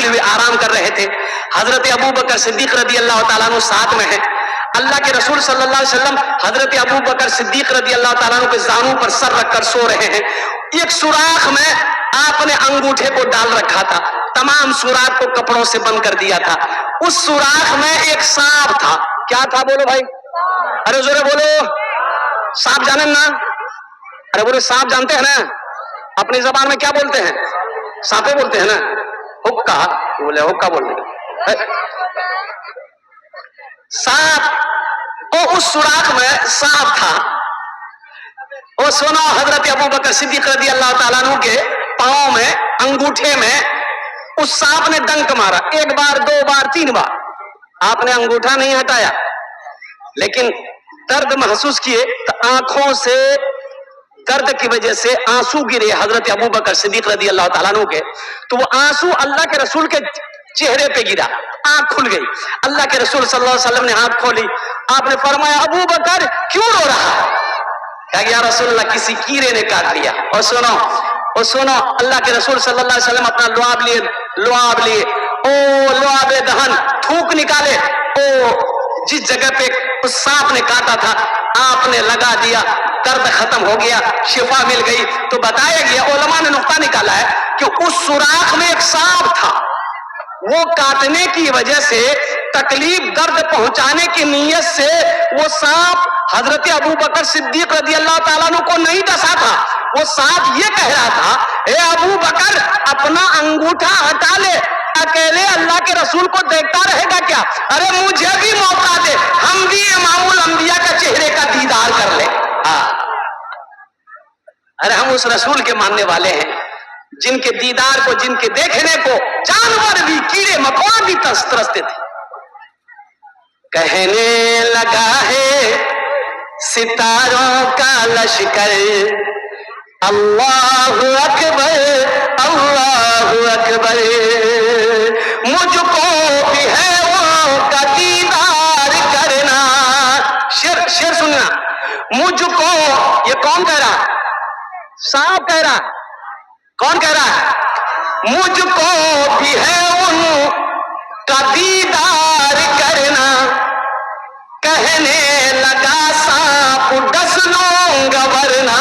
ہوئے آرام کر رہے تھے. حضرت ابو بکر صدیق رضی اللہ تعالیٰ عنہ ساتھ میں ہیں. اللہ کے رسول صلی اللہ علیہ وسلم حضرت ابو بکر صدیق رضی اللہ تعالیٰ عنہ کے زانوں پر سر رکھ کر سو رہے ہیں. ایک سوراخ میں آپ نے انگوٹھے کو ڈال رکھا تھا, تمام سوراخ کو کپڑوں سے بند کر دیا تھا. اس سوراخ میں ایک سانپ تھا. کیا تھا بولو بھائی, ارے زورے بولو. سانپ جانے نا, ارے بولے سانپ جانتے ہیں نا, اپنی زبان میں کیا بولتے ہیں, سانپے بولتے ہیں نا. حکا بولے, حکا بولتے ہیں سانپ. اور اس سوراخ میں سانپ تھا. اور سونا حضرت ابو بکر صدیق رضی اللہ تعالیٰ عنہ کے پاؤں میں, انگوٹھے میں اس سانپ نے ڈنک مارا. ایک بار, دو بار, تین بار. آپ نے انگوٹھا نہیں ہٹایا, لیکن درد محسوس کیے تو آنکھوں سے درد کی وجہ سے آنسو گرے حضرت ابو بکر صدیق رضی اللہ تعالیٰ عنہ کے. تو وہ آنسو اللہ کے رسول کے چہرے پہ گرا, آنکھ کھل گئی. اللہ کے رسول صلی اللہ علیہ وسلم نے آنکھ کھولی. آپ نے فرمایا ابو بکر کیوں رو رہا ہے؟ کہا یا رسول اللہ کسی کیڑے نے کاٹ لیا. اور سنو اللہ کے رسول صلی اللہ علیہ وسلم اپنا لعاب لیے, او لعاب دہن تھوک نکالے. او جس جگہ پہ اس سانپ نے کاٹا تھا آپ نے لگا دیا, درد ختم ہو گیا, شفا مل گئی. تو بتایا گیا, علماء نے نقطہ نکالا ہے کہ اس سوراخ میں ایک سانپ تھا. وہ کاٹنے کی وجہ سے, تکلیف درد پہنچانے کی نیت سے وہ سانپ حضرت ابو بکر صدیق رضی اللہ تعالیٰ عنہ کو نہیں ڈسا تھا. وہ سانپ یہ کہہ رہا تھا, اے ابو بکر اپنا انگوٹھا ہٹا لے, اکیلے اللہ کے رسول کو دیکھتا رہے گا کیا؟ ارے مجھے بھی موقع دے, ہم بھی امام الانبیاء کا چہرے کا دیدار کر لیں. ارے ہم اس رسول کے ماننے والے ہیں جن کے دیدار کو, جن کے دیکھنے کو جانور بھی, کیڑے مکوڑے بھی ترستے تھے. کہنے لگا ہے ستاروں کا لشکر, اللہ اکبر اللہ اکبر, مجھ کو بھی ہے وہ کا دیدار کرنا. شیر سننا, مجھ کو, یہ کون کہہ رہا, سانپ کہہ رہا, کون کہہ رہا ہے, مجھ کو بھی ہے ان کا دیدار کرنا. کہنے لگا سانپ ڈس لوں گا ورنہ,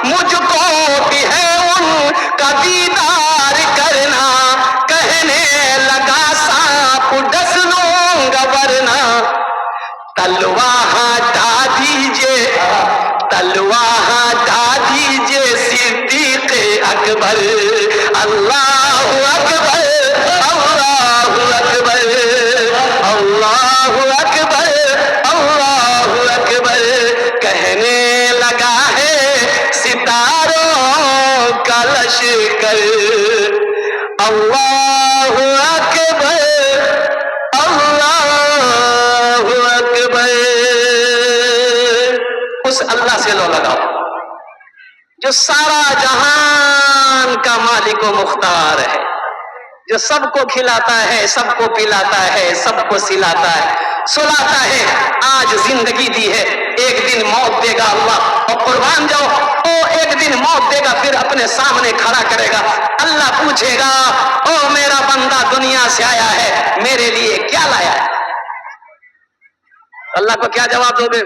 مجھ کو بھی ہے ان کا دیدار کرنا. کہنے لگا سانپ ڈس لوں گا ورنہ, تلوار ہٹا دیجئے, تلوار ہٹا دیجئے صدیق اکبر, اللہ اکبر اللہ اکبر اللہ اکبر اللہ اکبر. کہنے لگا ہے ستاروں کا لشکر, اللہ اکبر اللہ اکبر. اس اللہ سے لو لگاؤ جو سارا جہان کا مالک و مختار ہے, جو سب کو کھلاتا ہے, سب کو پلاتا ہے, سب کو سلاتا ہے, سلاتا ہے. آج زندگی دی ہے, ایک دن موت دے گا اللہ, اور قربان جاؤ, او ایک دن موت دے گا, پھر اپنے سامنے کھڑا کرے گا. اللہ پوچھے گا, او میرا بندہ دنیا سے آیا ہے, میرے لیے کیا لایا ہے؟ اللہ کو کیا جواب دو گے؟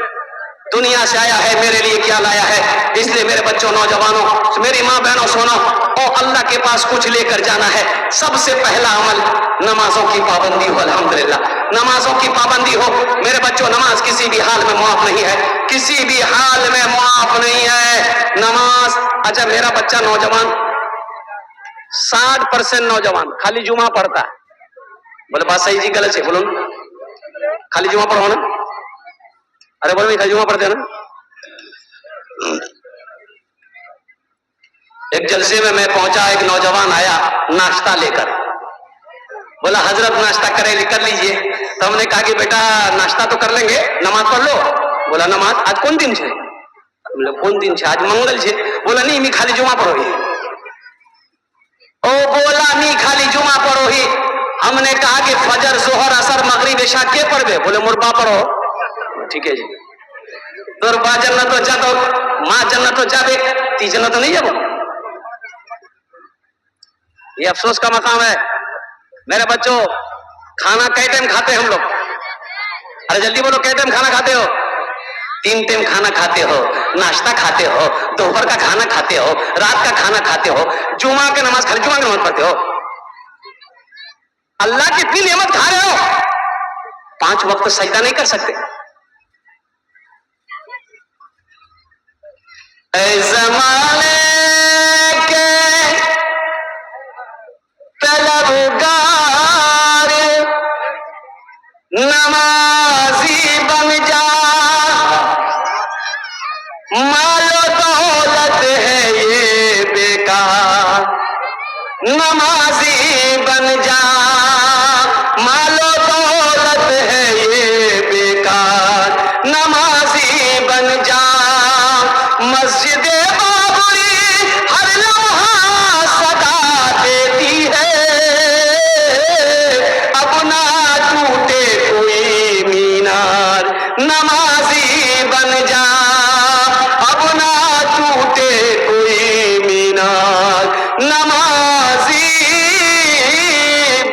دنیا سے آیا ہے, میرے لیے کیا لایا ہے؟ اس لیے میرے بچوں, نوجوانوں, میری ماں بہنوں سنو, او اللہ کے پاس کچھ لے کر جانا ہے. سب سے پہلا عمل نمازوں کی پابندی ہو. الحمدللہ نمازوں کی پابندی ہو. میرے بچوں, نماز کسی بھی حال میں معاف نہیں ہے, کسی بھی حال میں معاف نہیں ہے نماز. اچھا میرا بچہ نوجوان 60% نوجوان خالی جمعہ پڑھتا ہے. بولے بات صحیح جی غلط ہے؟ بولو خالی جمعہ پڑھو نا. ارے بولو خالی جمعہ پڑھتے ہیں نا. ایک جلسے میں پہنچا, ایک نوجوان آیا ناشتہ لے کر. بولا حضرت ناشتہ کر لیجئے. تو ہم نے کہا کہ بیٹا ناشتہ تو کر لیں گے, نماز پڑھ لو. بولا نماز آج کون دن ہے؟ کون دن ہے؟ آج منگل ہے. بولا نہیں می خالی جمعہ پڑھو ہی. او بولا نہیں خالی جمعہ پڑھو ہی. ہم نے کہا کہ فجر ظہر اثر مغرب عشاء کے پڑھے؟ بولے مربع پڑھو. ٹھیک ہے جی. تو با جنت تو جاتا, ماں جنت تو جاتے, تی جنت تو نہیں جاؤ. یہ افسوس کا مقام ہے. میرے بچوں کھانا کئی ٹائم کھاتے ہیں ہم لوگ؟ ارے جلدی بولو، کئی ٹائم کھانا کھاتے ہو؟ 3 ٹائم کھانا کھاتے ہو، ناشتہ کھاتے ہو، دوپہر کا کھانا کھاتے ہو، رات کا کھانا کھاتے ہو، جمعہ کی نماز پڑھتے ہو۔ اللہ کی اتنی نعمت کھا رہے ہو، 5 وقت سجدہ نہیں کر سکتے؟ اے زمانے کے طلبگار نمازی بن جا، مال و دولت ہے یہ بیکار، نمازی بن جا، مال و دولت ہے یہ بیکار، نمازی بن جا، مسجد بابری ہر لمحہ صدا دیتی ہے، اب نہ ٹوٹے کوئی مینار، نمازی بن جا، اب نہ ٹوٹے کوئی مینار، نمازی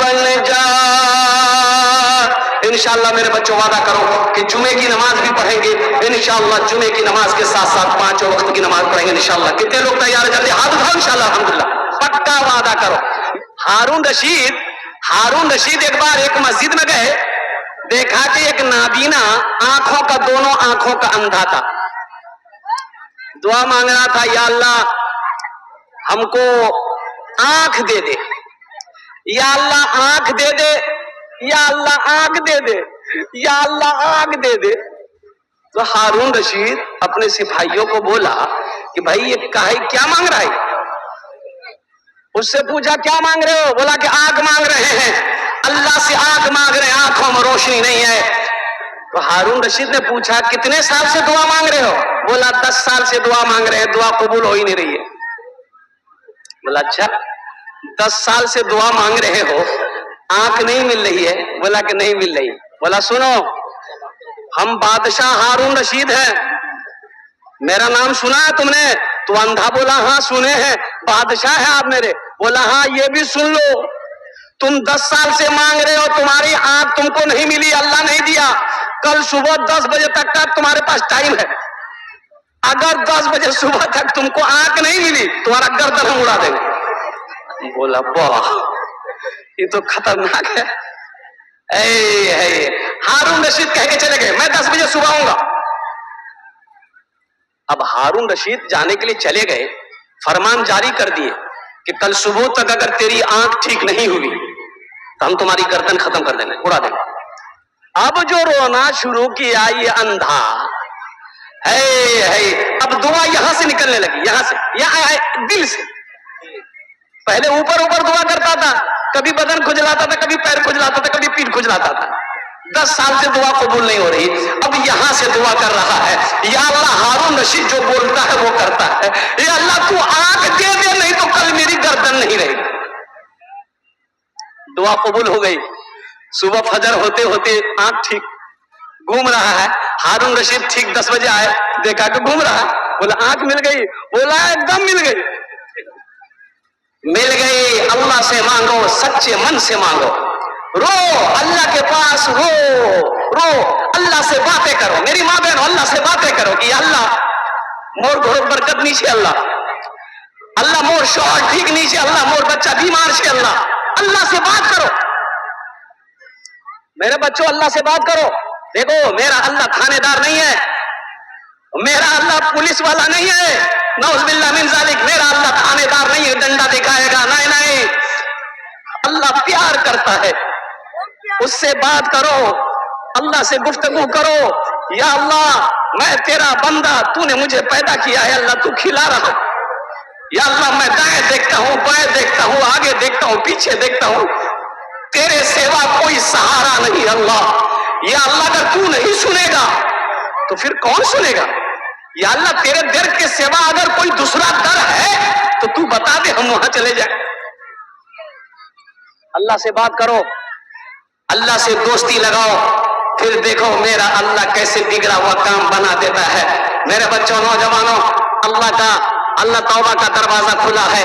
بن جا۔ انشاءاللہ میرے بچوں وعدہ کرو کہ جمعے کی نماز بھی پڑھیں گے انشاءاللہ، جمعے کی نماز کے ساتھ ساتھ 5 وقت کی نماز پڑھیں گے انشاءاللہ۔ کتنے لوگ تیار ہیں؟ جلدی ہاتھ اٹھاؤ انشاءاللہ، الحمدللہ، پکا وعدہ کرو۔ ہارون رشید ایک بار ایک مسجد میں گئے، دیکھا کہ ایک نابینا آنکھوں کا، دونوں آنکھوں کا اندھا تھا، دعا مانگ رہا تھا، یا اللہ ہم کو آنکھ دے دے، یا اللہ آنکھ دے دے، یا اللہ آنکھ دے دے، یا اللہ آنکھ دے دے۔ تو ہارون رشید اپنے سپاہیوں کو بولا کہ بھائی یہ کیا مانگ رہا ہے؟ اس سے پوچھا کیا مانگ رہے ہو؟ بولا کہ آنکھ مانگ رہے ہیں، اللہ سے آنکھ مانگ رہے ہیں، آنکھوں میں روشنی نہیں ہے۔ تو ہارون رشید نے پوچھا کتنے سال سے دعا مانگ رہے ہو؟ بولا 10 سال سے دعا مانگ رہے ہیں، دعا قبول ہو ہی نہیں رہی ہے۔ بولا اچھا 10 سال سے دعا مانگ رہے ہو، آنکھ نہیں مل رہی ہے؟ بولا کہ نہیں مل رہی۔ بولا سنو، ہم بادشاہ ہارون رشید ہیں، میرا نام سنا ہے تم نے؟ تو اندھا بولا ہاں سنے ہیں، بادشاہ ہیں آپ میرے۔ بولا ہاں یہ بھی سن لو، تم 10 سال سے مانگ رہے ہو، تمہاری آنکھ تم کو نہیں ملی، اللہ نہیں دیا، کل صبح 10 بجے تک کا تمہارے پاس ٹائم ہے، اگر 10 بجے صبح تک تم کو آنکھ نہیں ملی تمہارا گردن ہم اڑا دیں گے۔ بولا واہ یہ تو خطرناک ہے۔ ہارون رشید کہہ کے چلے گئے میں 10 بجے صبح آؤں گا۔ اب ہارون رشید جانے کے لیے چلے گئے، فرمان جاری کر دیے کہ کل صبح تک اگر تیری آنکھ ٹھیک نہیں ہوئی تو ہم تمہاری گردن ختم کر دیں گے، اڑا دیں گے۔ اب جو رونا شروع کیا یہ اندھا، اب دعا یہاں سے نکلنے لگی، یہاں سے، یہاں دل سے۔ پہلے اوپر اوپر دعا کرتا تھا، کبھی بدن کھجلاتا تھا، کبھی پیر کھجلاتا تھا، کبھی پیٹھ کھجلاتا تھا، 10 سال سے دعا قبول نہیں ہو رہی، اب یہاں سے دعا کر رہا ہے، یا اللہ ہارون رشید جو بولتا ہے وہ کرتا ہے، یا اللہ تو آنکھ دے دے نہیں تو کل میری گردن نہیں رہے گی۔ دعا قبول ہو گئی، صبح فجر ہوتے ہوتے آنکھ ٹھیک، گھوم رہا ہے۔ ہارون رشید ٹھیک 10 بجے آئے، دیکھا کہ گھوم رہا، بولا آنکھ مل گئی؟ بولا ایک دم مل گئی، مل گئی۔ اللہ سے مانگو، سچے من سے مانگو، رو اللہ کے پاس، رو اللہ سے باتیں کرو، میری ماں بہن اللہ سے باتیں کرو کہ اللہ مور گھر برکت نیچے، اللہ مور شوہر ٹھیک نیچے، اللہ مور بچہ بیمار سے، اللہ سے بات کرو میرے بچوں، اللہ سے بات کرو۔ دیکھو میرا اللہ تھانے دار نہیں ہے، میرا اللہ پولیس والا نہیں ہے، نعوذ باللہ من ذالک، میرا اللہ تھانے دار نہیں ہے ڈنڈا دکھائے گا، نہیں، اللہ پیار کرتا ہے، اس سے بات کرو، اللہ سے گفتگو کرو، یا اللہ میں تیرا بندہ، تو نے مجھے پیدا کیا ہے، اللہ تو کھلا رہا، یا اللہ میں دائیں دیکھتا ہوں، بائیں دیکھتا ہوں، آگے دیکھتا ہوں، پیچھے دیکھتا ہوں، تیرے سوا کوئی سہارا نہیں اللہ، یا اللہ اگر تو نہیں سنے گا تو پھر کون سنے گا؟ یا اللہ تیرے در کے سوا اگر کوئی دوسرا در ہے تو تو بتا دے، ہم وہاں چلے جائیں۔ اللہ سے بات کرو، اللہ سے دوستی لگاؤ، پھر دیکھو میرا اللہ کیسے بگڑا ہوا کام بنا دیتا ہے۔ میرے بچوں، نوجوانوں، اللہ توبہ کا دروازہ کھلا ہے،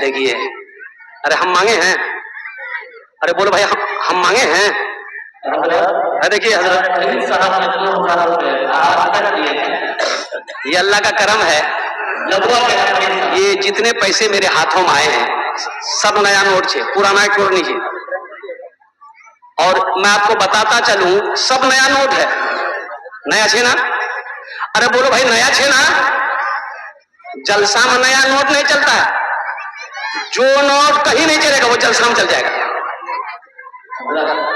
دیکھیے ارے ہم مانگے ہیں, ارے بولو بھائی ہم مانگے ہیں. دیکھیے حضرت یہ اللہ کا کرم ہے, یہ جتنے پیسے میرے ہاتھوں میں آئے ہیں سب نیا نوٹ چھے, پرانا ایک نوٹ نہیں چھے. اور میں آپ کو بتاتا چلوں سب نیا نوٹ ہے, نیا چھے نا. ارے بولو بھائی نیا چھے نا. جلسہ میں نیا نوٹ نہیں چلتا ہے, جو نوٹ کہیں نہیں چلے گا وہ جلسہ میں چل جائے گا.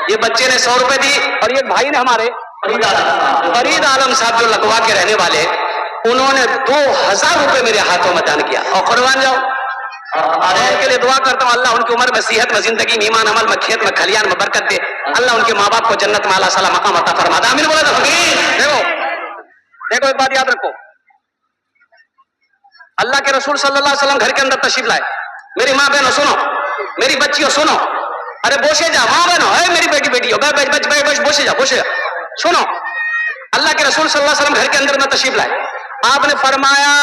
یہ بچے نے 100 روپے دی, اور یہ بھائی نے ہمارے فرید عالم صاحب جو لکوا کے رہنے والے, انہوں نے 2000 روپے میرے ہاتھوں میں دان کیا. اور قربان جاؤ, اور ان کے لیے دعا کرتا ہوں اللہ ان کی عمر میں, صحت میں, زندگی میں, ایمان عمل میں, کھیت میں, کھلیان میں برکت دے. اللہ ان کے ماں باپ کو جنت میں اعلیٰ سلا مقام عطا فرما دے. آمین بولے تو دیکھو دیکھو ایک بات یاد رکھو, اللہ کے رسول صلی اللہ علیہ وسلم گھر کے اندر تشریف لائے. میری ماں بہنوں سنو, میری بچیوں سنو, ارے بوشے جا ماں بہنوں, اے میری بیٹی بیٹیوں بوشے جا بوشے جا. سنو, اللہ کے رسول صلی اللہ علیہ وسلم گھر کے اندر میں تشریف لائے. آپ نے فرمایا,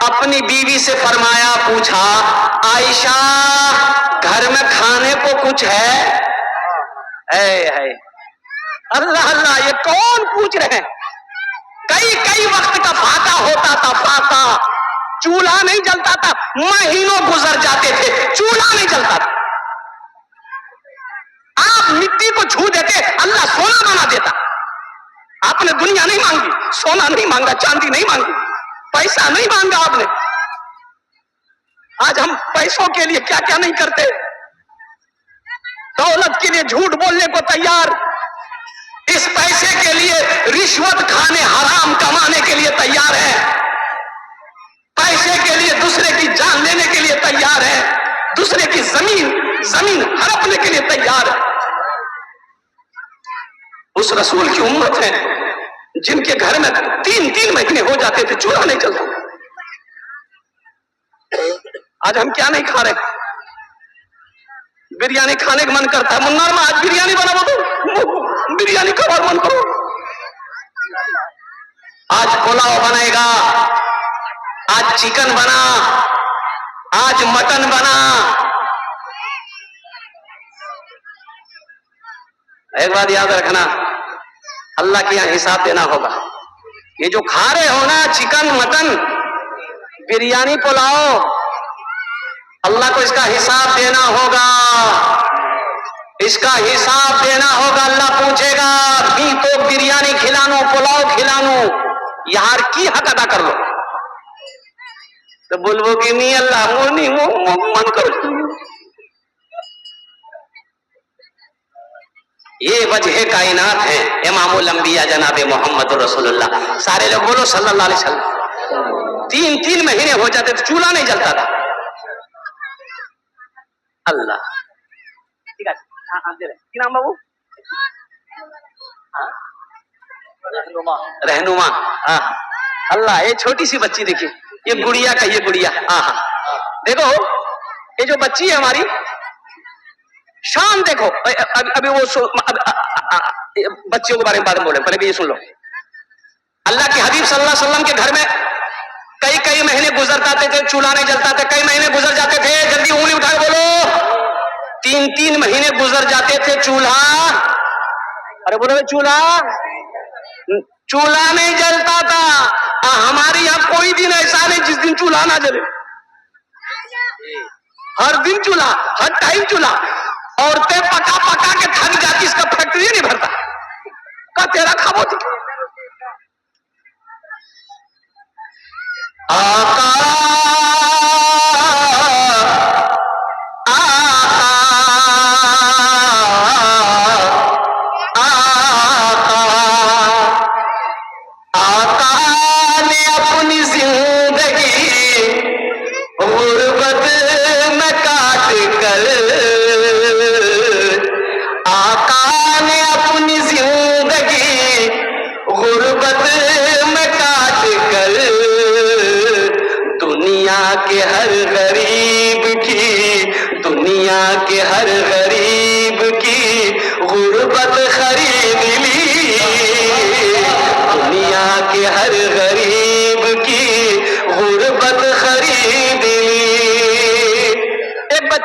اپنی بیوی سے فرمایا, پوچھا عائشہ گھر میں کھانے کو کچھ ہے؟ اللہ اللہ, یہ کون پوچھ رہے ہیں؟ کئی وقت کا فاقہ ہوتا تھا, فاقہ, چولہا نہیں جلتا تھا, مہینوں گزر جاتے تھے, چولہا نہیں جلتا تھا. آپ مٹی کو چھو دیتے, اللہ سونا بنا دیتا. آپ نے دنیا نہیں مانگی, سونا نہیں مانگا, چاندی نہیں مانگی, پیسہ نہیں مانگا آپ نے. آج ہم پیسوں کے لیے کیا کیا نہیں کرتے, دولت کے لیے جھوٹ بولنے کو تیار, اس پیسے کے لیے رشوت کھانے, حرام کمانے کے لیے تیار ہے, پیسے کے لیے دوسرے کی جان لینے کے لیے تیار ہے, دوسرے کی زمین ہڑپنے کے لیے تیار ہے. اس رسول کی امت ہے جن کے گھر میں 3 مہینے ہو جاتے تھے چولہا نہیں چلتا. آج ہم کیا نہیں کھا رہے, بریانی کھانے کا من کرتا ہے. منار میں آج بریانی بنا تو بریانی کا اور من کرو. آج پلاؤ بنے گا, آج چکن بنا, آج مٹن بنا. ایک بات یاد رکھنا, اللہ کے یہاں حساب دینا ہوگا. یہ جو کھا رہے ہو نا چکن, مٹن, بریانی, پلاؤ, اللہ کو اس کا حساب دینا ہوگا, اس کا حساب دینا ہوگا. اللہ پوچھے گا بھی تو بریانی کھلانو, پلاؤ کھلانو, یار کی حق ادا کر لو. تو بولو کہ نہیں اللہ وہ نہیں, وہ من کرو. یہ وجہ کائنات ہے, امام الانبیاء جناب محمد رسول اللہ. سارے لوگ بولو صلی اللہ علیہ وسلم. 3 مہینے ہو جاتے تو چولہا نہیں جلتا تھا. اللہ ٹھیک ہے, کی نام بابو؟ رہنما. اللہ, یہ چھوٹی سی بچی دیکھیے, یہ گڑیا کا, یہ گڑیا, دیکھو یہ جو بچی ہے ہماری, شان دیکھو. ابھی وہ بچیوں کے بارے میں بات بولے, پہلے بھی یہ سن لو. اللہ کے حبیب صلی اللہ علیہ وسلم کے گھر میں کئی مہینے گزر جاتے تھے, چولہا نہیں جلتا تھا. کئی مہینے گزر جاتے تھے, جلدی انگلی اٹھائے بولو. 3 مہینے گزر جاتے تھے, چولہا, ارے بولو چولہا نہیں جلتا تھا. ہمارے یہاں کوئی دن ایسا نہیں جس دن چولہا نہ جلے. ہر دن چولہا, ہر ٹائم چولہا. عورتیں پکا کے تھک جاتی, اس کا فیکٹری نہیں بھرتا کا تیرا کھابو تھی. آقا نے اپنی زندگی غربت میں کاٹ کر, آقا نے اپنی زندگی غربت میں کاٹ کر دنیا کے ہر غریب کی غربت خرید لی. دنیا کے ہر غریب کی غربت خرید لی.